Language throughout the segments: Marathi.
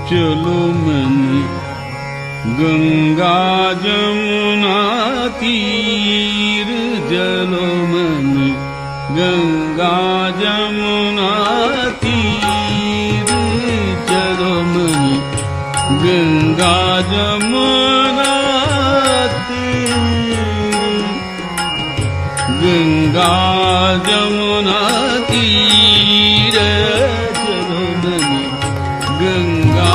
चलो मन गंगा जमुना तीर चलो मन गंगा जमुना तीर चलो मन गंगा जमुना तीर गंगा जमुना तीर चलो मन गंगा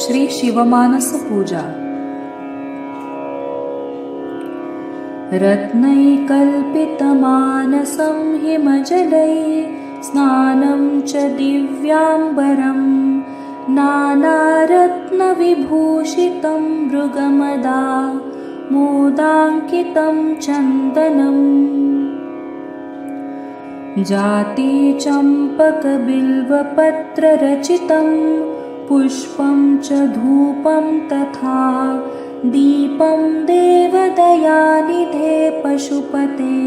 श्री शिवमानस पूजा। रत्नैकल्पितमानसं हिमजलैः स्नानं च दिव्याम्बरं नानारत्नविभूषितं मृगमदा मोदाङ्कितं चन्दनम् जातिचम्पकबिल्वपत्ररचितं पुष्पं च धूपं तथा दीपं देवदयानिधे पशुपते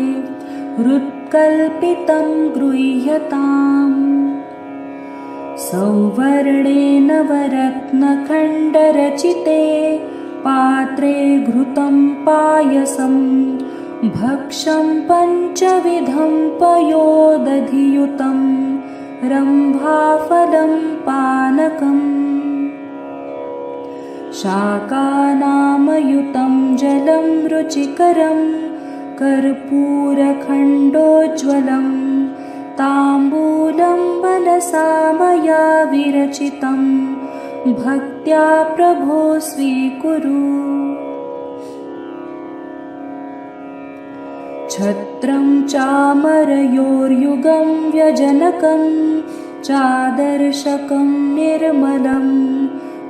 हृत्कल्पितं गृह्यताम्। सौवर्णेन वरत्नखण्डरचिते पात्रे घृतं पायसं भक्षं पञ्चविधं पयोदधियुतं रम्भाफलं पानकम् शाकानामयुतं जलं रुचिकरं कर्पूरखण्डोज्ज्वलं ताम्बूलपत्ररचितं केवलं मनसा मया विरचितं भक्त्या प्रभो स्वीकुरु। छत्रं चामरयोर्युगं व्यजनकं चादर्शकं निर्मलं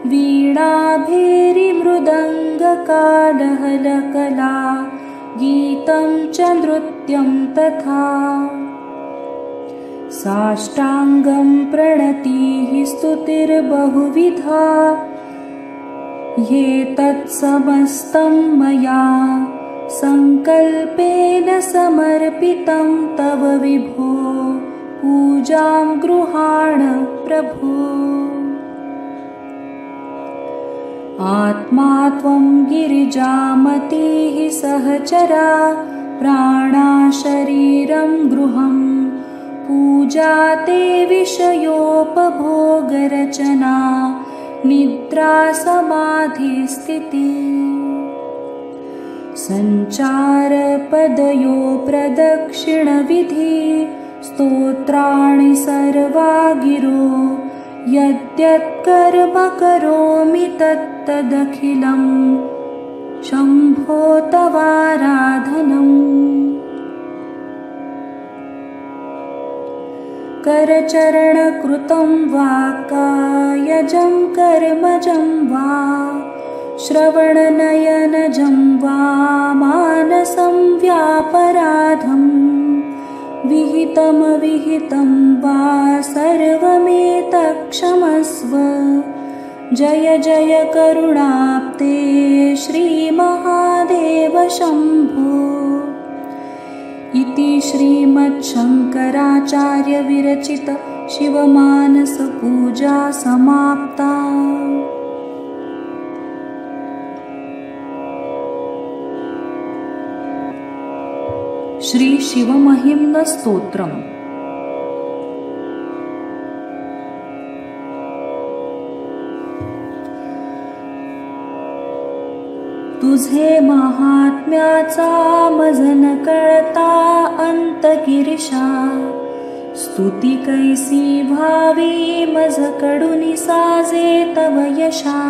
वीणाभेरिमृदङ्गकालहलकला गीतं च नृत्यं तथा। साष्टाङ्गं प्रणतिः स्तुतिर्बहुविधा ये तत्समस्तं मया सङ्कल्पेन समर्पितं तव विभो पूजां गृहाण प्रभो। आत्मा त्वं गिरिजामतिः सहचरा प्राणा शरीरं गृहं पूजा ते विषयोपभोगरचना निद्रा समाधिस्थितिः। सञ्चारपदयो प्रदक्षिणविधि स्तोत्राणि सर्वा गिरो यद्यत्कर्म करोमि तत्तदखिलं शम्भो तवाराधनम्। करचरणकृतं वा कायजं कर्मजं वा श्रवणनयनजं वा मानसं व्यापराधं विहितमविहितं वा सर्वमेतत्क्षमस्व। जय जय करुणाब्धे श्रीमहादेव शम्भो। इति श्रीमच्छङ्कराचार्यविरचित शिवमानसपूजा समाप्ता। श्री शिवमहिम्न स्तोत्रम। तुझे महात्म्याचा मज न कळता अंत गिरीशा, स्तुती कैसी भावी मज कडूनि साजे तव यशा।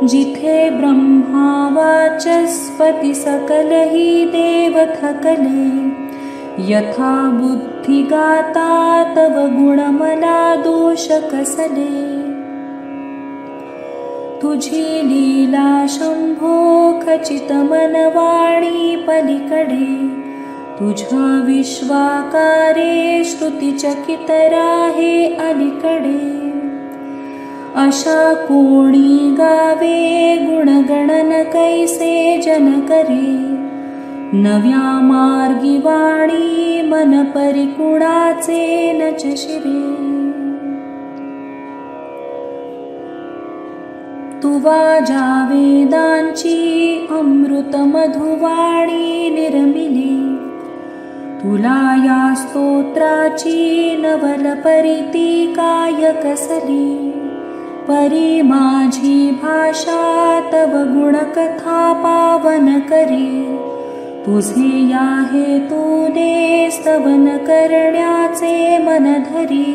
जिथे ब्रह्मा वाचस्पति सकलहि देव थकले, यथा बुद्धि गाता तव गुण मला दोष कसले। तुझी लीला शंभो खचित मनवाणी पलीकडे, तुझ्या विश्वाकारे स्तुती चकित राहे अलीकडे। अशा कोणी गावे गुणगणन कैसे जन करे, नव्या मार्गी वाणी मन परिकुणाचे नच शिरे। तुवा ज्या वेदांची अमृत मधुवाणी निर्मिली, तुला या स्तोत्राची नवल परिती काय कसली। परी माझी भाषा तव गुणकथा पावन करी, तुझे या हेतूने स्तवन करण्याचे मन धरी।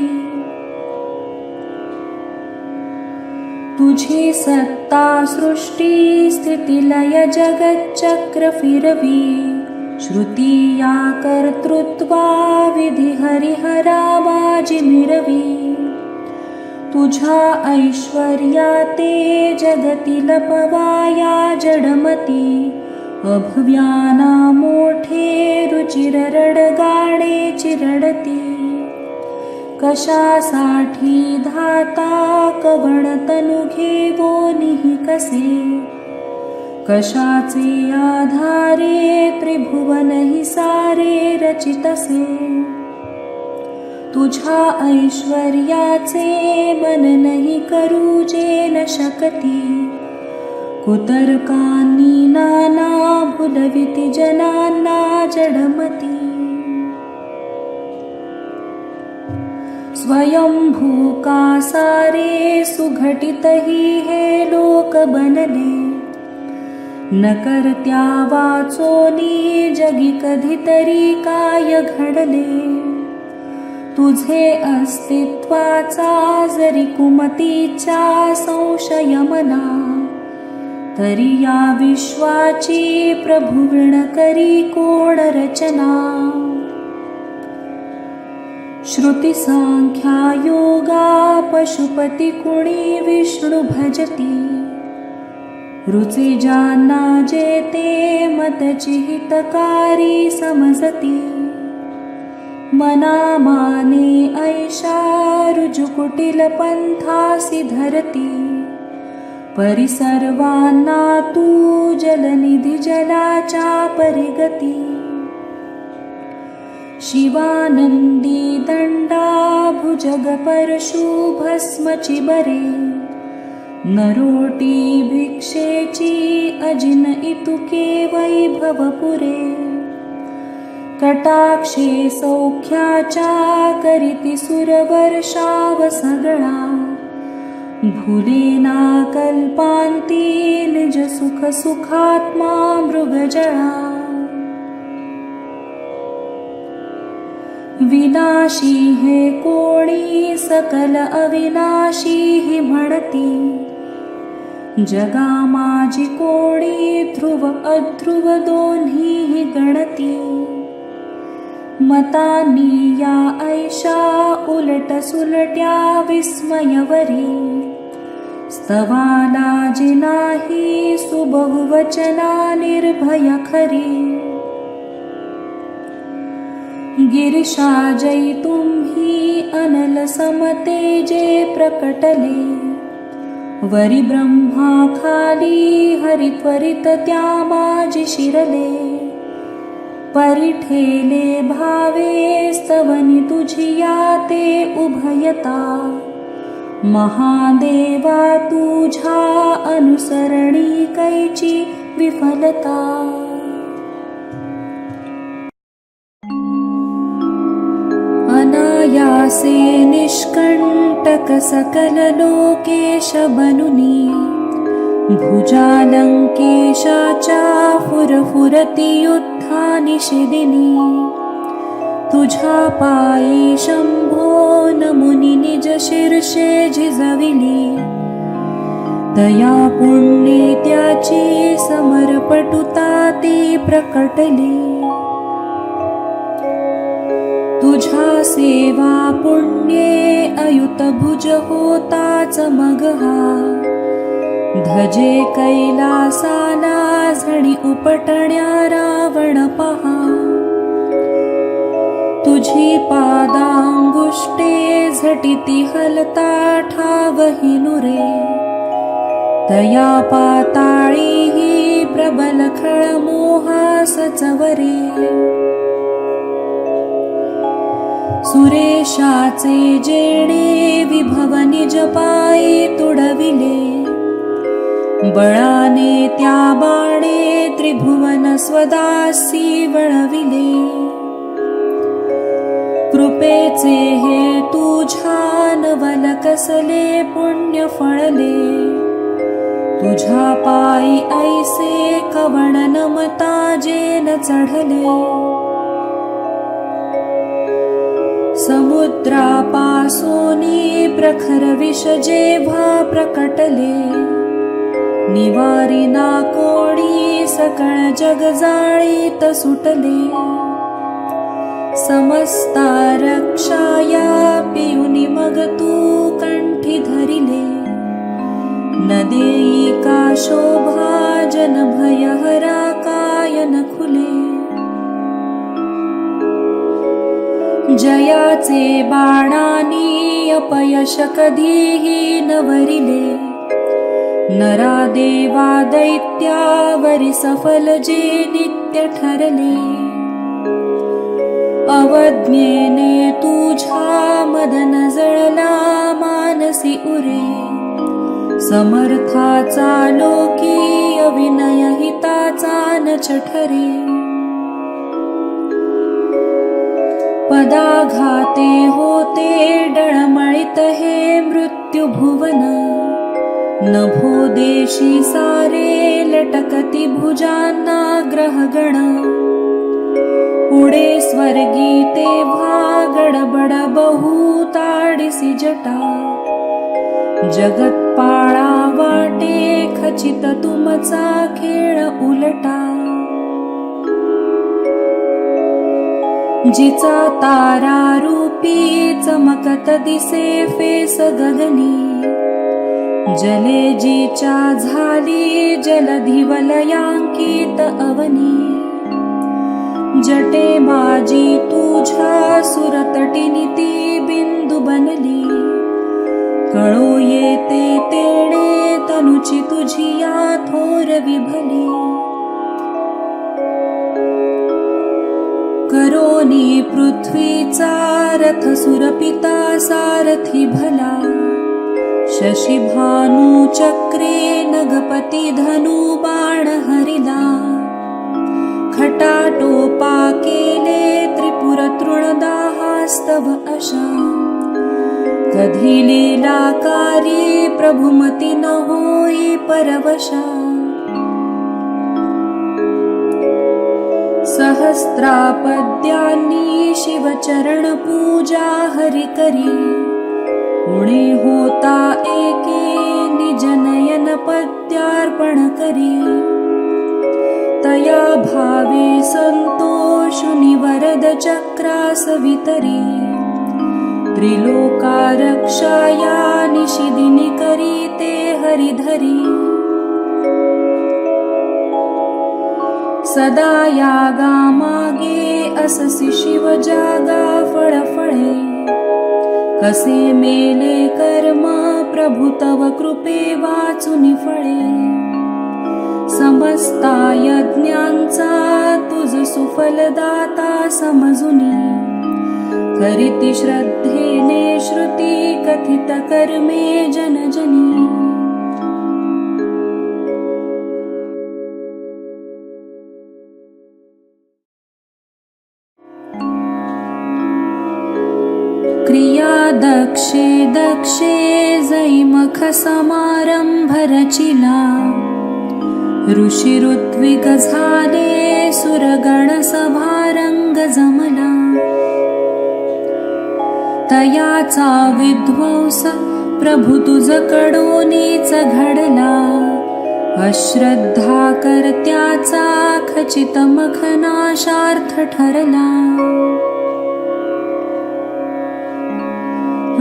तुझी सत्ता सृष्टी स्थिती लय जगच्चक्र फिरवी, श्रुती या कर्तृत्वा विधी हरिहरा माझी मिरवी। तुझ्या ऐश्वर्याते जगतील पवाया जडमती, अभव्याना मोठे रुचिर रडगाणे चिरडती। कशासाठी धाता कवण तनु घेवोनिहि कसे, कशाचे आधारे त्रिभुवन हि सारे रचितसे। तुझ्या ऐश्वर्याचे मननहि करूजे न शकती, कुतर्कांनी नाना भुलविति जनांना जडमती। स्वयंभूका सारे सुघटित हि हे लोक बनले, न करत्या वाचोनी जगी कधीतरी काय घडले। तुझे अस्तित्वाचा जरी कुमतीचा संशय मना, तरी या विश्वाची प्रभुविण करी कोण रचना. श्रुती सांख्या योगा पशुपती कुणी विष्णू भजती, रुचे ज्यांना जेते मतची हितकारी समजती. मना माने ऐशा रुजुकुटील पंथासी धरती, परी सर्वांना तू जलनिधी जलाच्या परिगती. शिवानंदी दंडा भुजग परशु भस्मची बरे, नरोटी भिक्षेची अजिन इतुके वैभव पुरे. कटाक्षे सौख्याच्या करीती सुरवर्षाव सगळा, भुलेना कल्पांती निज सुख सुखात्मा मृगजळा. विनाशी हे कोणी सकल अविनाशी हि म्हणती, जगा माझी कोणी ध्रुव अध्रुव दोन्ही गणती. मतांनी या ऐशा उलट सुलट्या विस्मयवरी, स्तवाला जी नाही सुबहुवचना निर्भय खरी. गिरिशा जै तुम्ही अनल समतेजे प्रकटले, वरी ब्रह्मा खाली हरि त्वरित त्या माझी शिरले. परिठेले भावे स्तवनी तुझिया ते उभयता, महादेवा तुझा अनुसरणी कैची विफलता. अनायासे निष्कंटक सकल लोकेश बनुनी, भुजालंकेशाच्या फुरफुरती युद्धा निषेदिनी. तुझ्या पायी शंभो नमुनी निज शीर्षे झिजविली, दया पुण्ये त्याची समरपटुता ती प्रकटली. तुझ्या सेवा पुण्ये अयुत भुज होताच मग हा, धजे कैलासाला झडी उपटण्या रावण पहा. तुझी पादांगुष्टे झटिती हलता ठावही नुरे, तया पाताळी ही प्रबल खळ मोहास चवरे. सुरेशाचे जेणे विभव निज पायी तुडविले, बळाने त्या बाणे त्रिभुवन स्वदासी वळविले. कृपेचे हे तुझ्या नवल कसले पुण्य फळले, तुझ्या पायी ऐसे कवण नमता जेन चढले. समुद्रापासोनी प्रखर विष जेव्हा प्रकटले, निवारिना कोणी सकळ जग जाळीत सुटले. समस्ता रक्षाया पियुनी मग तू कंठी धरिले, न देई का शोभा जन भयहरा कायन खुले. जयाचे बाणानी अपयश कधीही न वरिले, नरा देवा दैत्यावरी सफल जे नित्य ठरले. अवज्ञेने तुझ्या मदन जळला मानसी उरे, समर्थाचा लोकी अविनय हिताचा न ठरे. पदाघाते होते डळमळीत हे मृत्यू भुवन, नभो देशी सारे लटकती भुजांना ग्रहगण. पुढे स्वर्गी तेव्हा गडबड बहु ताडिसी जटा जगत पाळा वाटे खचित तुमचा खेळ उलटा जिचा तारा रूपी चमकत दिसे फेस गगनी जले जिच्या झाली जलधी वलयांकित अवनी जटे माझी तुझ्या सुरतटीनी ती बिंदू बनली कळो येते तेणे तनुची तुझी या थोर विभली करोनी पृथ्वीचा रथ सुरपिता सारथी भला शशिभानु चक्रे नगपती धनु बाण हरिला खटाटोपा केले त्रिपुर तृणदाहास्तव अशा कधी लीलाकारी प्रभुमती न होई परवशा सहस्रापद्यांनी शिवचरण पूजा हरि करी उणे होता एके निज नयन पद्यार्पण करी तया भावे संतोषुनि वरद चक्रास वितरी त्रिलोका रक्षाया निशिदिनी करी ते हरिधरी सदा यागा मागे अससी शिव जागा फळफळे कसे मेले कर्म प्रभु तव कृपे वाचुनी फळे समस्ता यज्ञांचा तुझ सुफलदाता समजुनी करीती श्रद्धेने श्रुती कथित कर्मे जनजनी क्रिया दक्षे दक्षे जैमख समारंभ रचिला ऋषी ऋत्विक झाले सुरगण सभारंग जमला तयाचा विध्वंस प्रभु तुझ कडोनीच घडला अश्रद्धा कर्त्याचा खचित मखनाशार्थ ठरला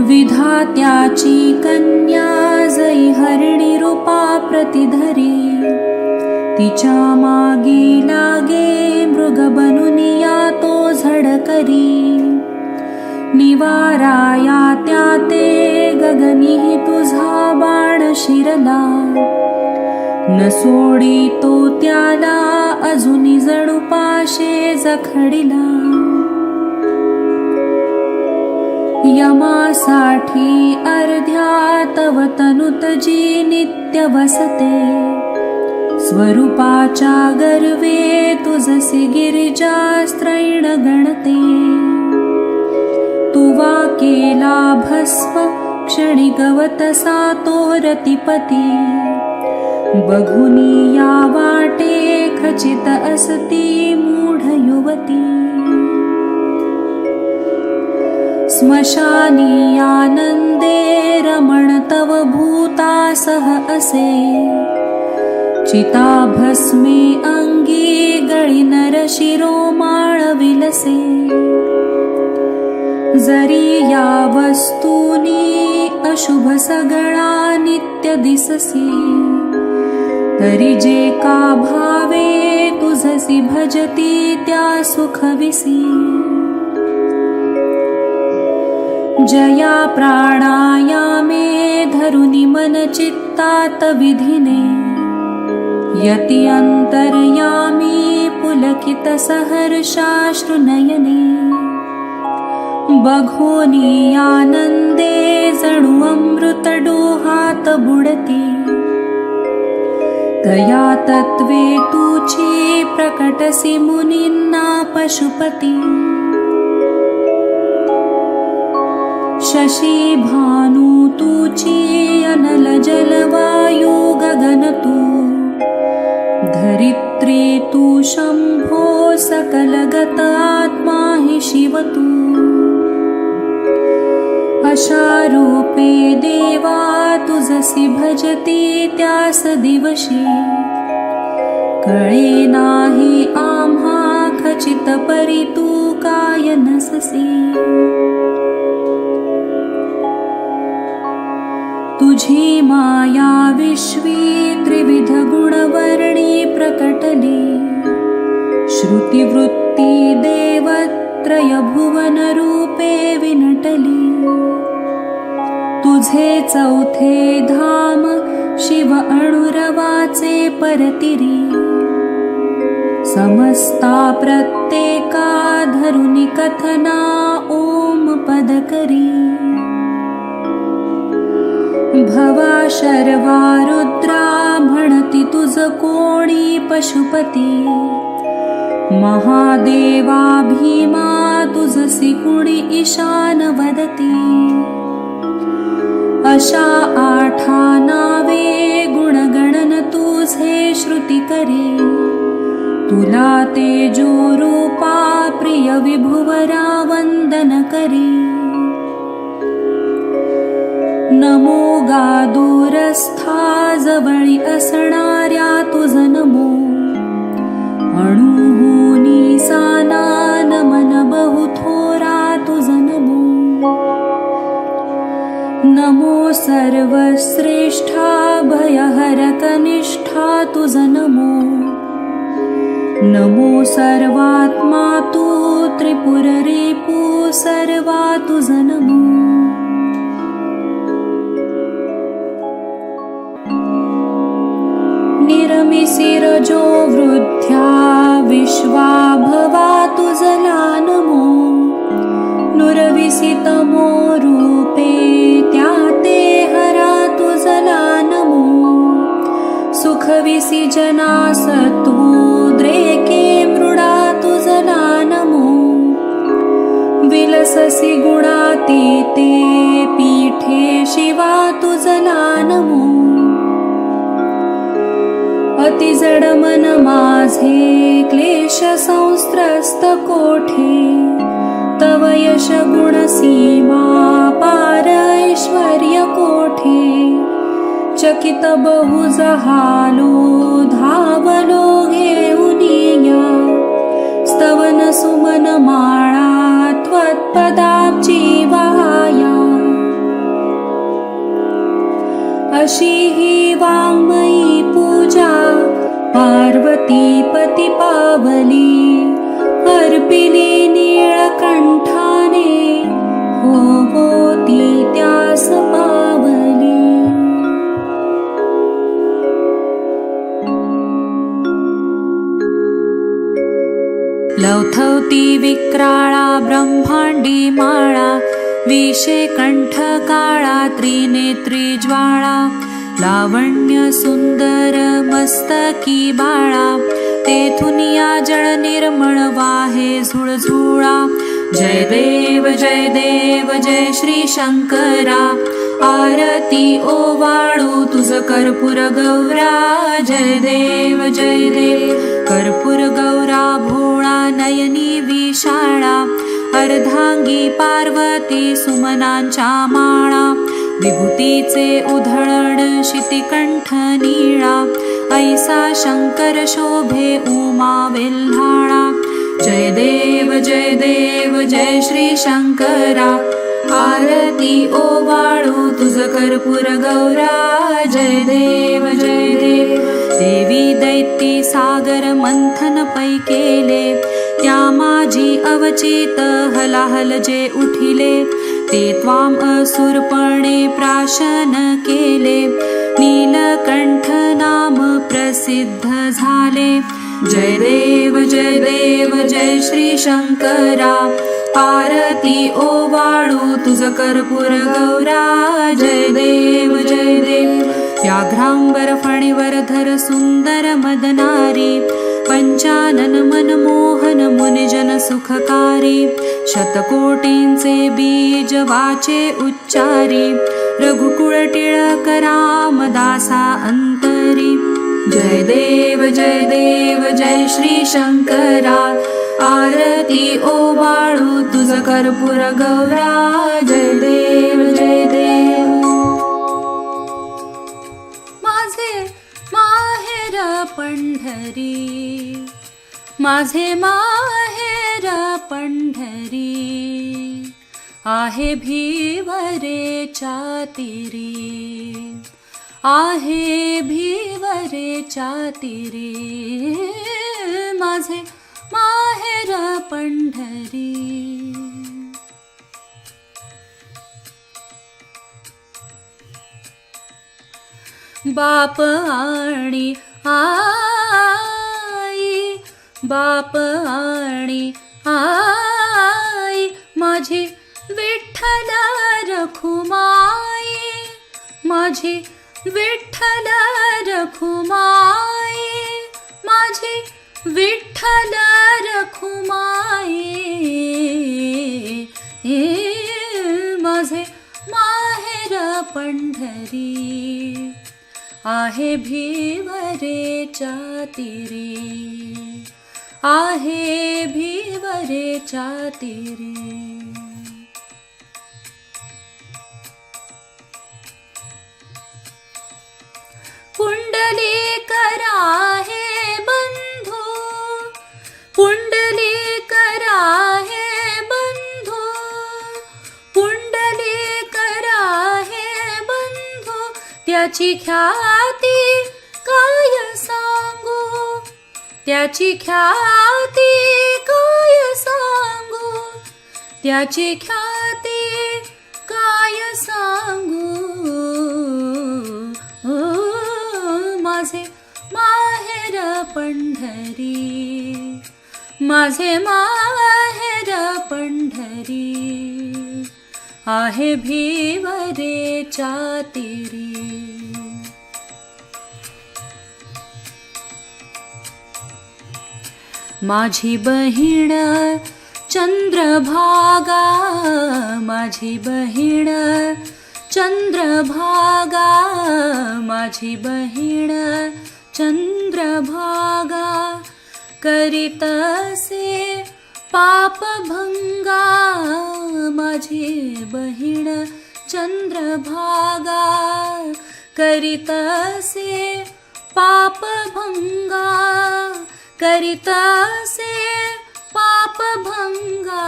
विधात्याची कन्या जै हरिणी रूपा प्रतिधरी तिच्या मागे लागे मृग बनुनिया तो झडकरी निवाराया त्या ते गगनी तुझा बाण शिरला न सोडी तो त्याला अजुनी जणू पाशे जखडिला यमासाठी अर्ध्या तव तनुत जी नित्य वसते स्वरूपाच्या गर्वे तुझसी गिरिजा स्त्रैण गणते तुवा केला भस्म क्षणी गवतसा तो रतिपती बघुनी या वाटे खचित असती मूढ युवती स्मशानी आनंदे रमण तव भूतासह असे चिता भस्मे अंगी गळी नर शिरोमाळ विलसे जरी या वस्तूनी अशुभ सगळा नित्य दिससी तरी जे का भावे तुझसी भजती त्या सुखविसी जया प्राणायामे धरुनी मन चित्तात विधिने यति अंतर्यामी पुलकित सहर्षाश्रुनयने बघोनी आनंदे जणू अमृत डोहात बुडती तया तत्वे तुची प्रकटसी मुनींना पशुपती शशी भानु तुची अनल जलवायू गगन तू धरित्री तू शंभो सकलगत आत्मा हि शिव तू. अशा रूपे देवा तुझसी भजती त्यास दिवशी. कळे नाही आम्हा खचित परी तू काय नससी. तुझी माया विश्वी त्रिविध गुणवर्णी प्रकटली. श्रुतिवृत्ती देवत्रय भुवन रूपे विनटली. तुझे चौथे धाम शिव अणुरवाचे परतिरी. समस्ता प्रत्येका धरुनी कथना ओम पद करी. भवा शर्वा रुद्रा म्हणती तुझ कोणी पशुपती. महादेवा भीमा तुझसी कुणी ईशान वदती. अशा आठा नावे गुणगणन तुझे श्रुती करी. तुला तेजो रूपा प्रिय विभुवरा वंदन करी. नमो गा दूरस्था जवळी असणाऱ्या तुझ नमो. अणुहुनी साना नमन बहु थोरा तुझ नमो. नमो सर्वश्रेष्ठा भयहर कनिष्ठा तुझ नमो. नमो सर्वात्मा तू त्रिपुर रिपू सर्वा तुझ नमो. निरमिसी रजो वृद्ध्या विश्वा भवा तुझला नमो. नुरविसी तमो रूपे त्या ते हरा तुझला नमो. सुखविसी जना सत्वोद्रेके मृडा तुझला नमो. विलससी गुणातीते पीठे शिवा तुझला नमो. अति जड मन माझे क्लेश संस्त्रस्त कोठे. तव यश गुण सीमा पार ऐश्वर्य कोठे. चकित बहु जहालो धावलो घेऊनिया. स्तवन सुमन माळा त्वत्पदाब्जी वाया. अशी ही वाङ्मयी पूजा पार्वती पती पावली. अर्पिली नीळकंठाने होती त्यास पावली. लवथवती विक्राळा ब्रह्मांडी माळा. विषे कंठ काळा त्रिनेत्री ज्वाळा. लावण्य सुंदर मस्तकी बाळा. तेथुनिया जळ निर्मळ वाहे झुळझुळा. जय देव जय श्री शंकरा. आरती ओवाळू तुझ कर्पूर गौरा. जय देव कर्पूर गौरा भोळा नयनी विशाळा. अर्धांगी पार्वती सुमनांच्या माळा. विभूतीचे उधळण शितिकंठ नीळा. ऐसा शंकर शोभे उमा वेल्हाळा. जय देव जय श्री शंकरा. आरती ओवाळू तुझ कर्पूर गौरा. जय देव देवी दैती सागर मंथन पै केले. त्या माझी अवचित हलाहल जे उठिले. ते त्वाम असुरपणे प्राशन केले. नीलकंठ नाम प्रसिद्ध झाले. जय देव जय श्री शंकरा. आरती ओवाळू तुझ कर्पूर गौरा. जय देव व्याघ्रांबर फणीवर धर सुंदर मदनारी. पंचानन मनमोहन मुनिजन सुखकारी. शतकोटींचे बीज वाचे उच्चारी. रघुकुळ टिळक रामदासा अंतरी. जय देव जय श्री शंकरा, आरती ओवाळू तुझ कर्पूर गौरा. जय देव माझे माहेर पंढरी, माझे माहेर पंढरी, आहे भिवरेच्या तीरी, आहे भिवरेच्या तीरी, माझे माहेर पंढरी. बाप आणि आई, बाप आणि आई, माझी विठ्ठल रखुमाई, माझी विठ्ठल रखुमाई, माझी विठ्ठल रखुमाई. माझे माहेर पंढरी, आहे भिवरेच्या तीरी, आहे भिवरेच्या तीरी. पुंडलीकर आहे बंधू, पुंडलीकर आहे बंधू, पुंडलीकर आहे बंधू, त्याची ख्याती काय सांगू, त्याची ख्याती काय सांगू, त्याची ख्याती काय सांगू. माझे माहेर पंढरी, माझे माहेर पंढरी, आहे भिवरेच्या तीरी. माझी बहीण चंद्रभागा, माझी बहीण चंद्रभागा, माझी बहीण चंद्रभागा, करीतसे पापभंगा, माझी बहीण चंद्रभागा, करीतसे पापभंगा, करीतसे पापभंगा.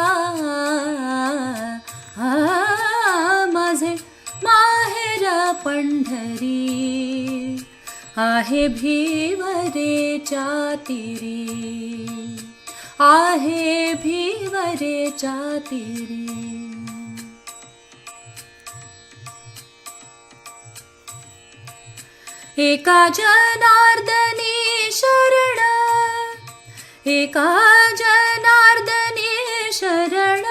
माझे माहेर पंढरी, आहे भिवरेच्या तीरी, आहे भिवरेच्या तीरी. एका जनार्दनी शरण, एका जनार्दनी शरण,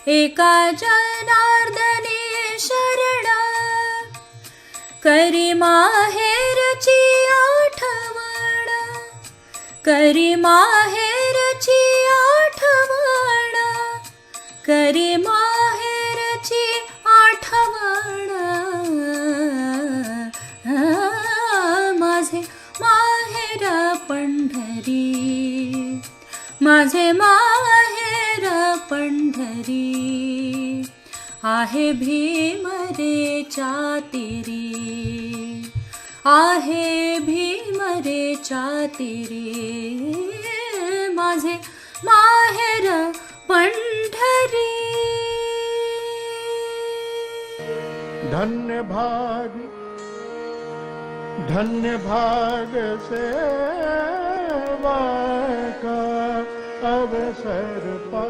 एका जनार्दनी शरण, करी माहेरची आठवण, करी माहेरची आठवण, करी माहेरची आठवण. माझे माहेर पंढरी, माझे माहेर पंढरी, आहे भीमरेच्या तीरी, आहे भीमरेच्या तीरी. माझे माहेर पंढरी. धन्य भाग सेवा का अवसर पा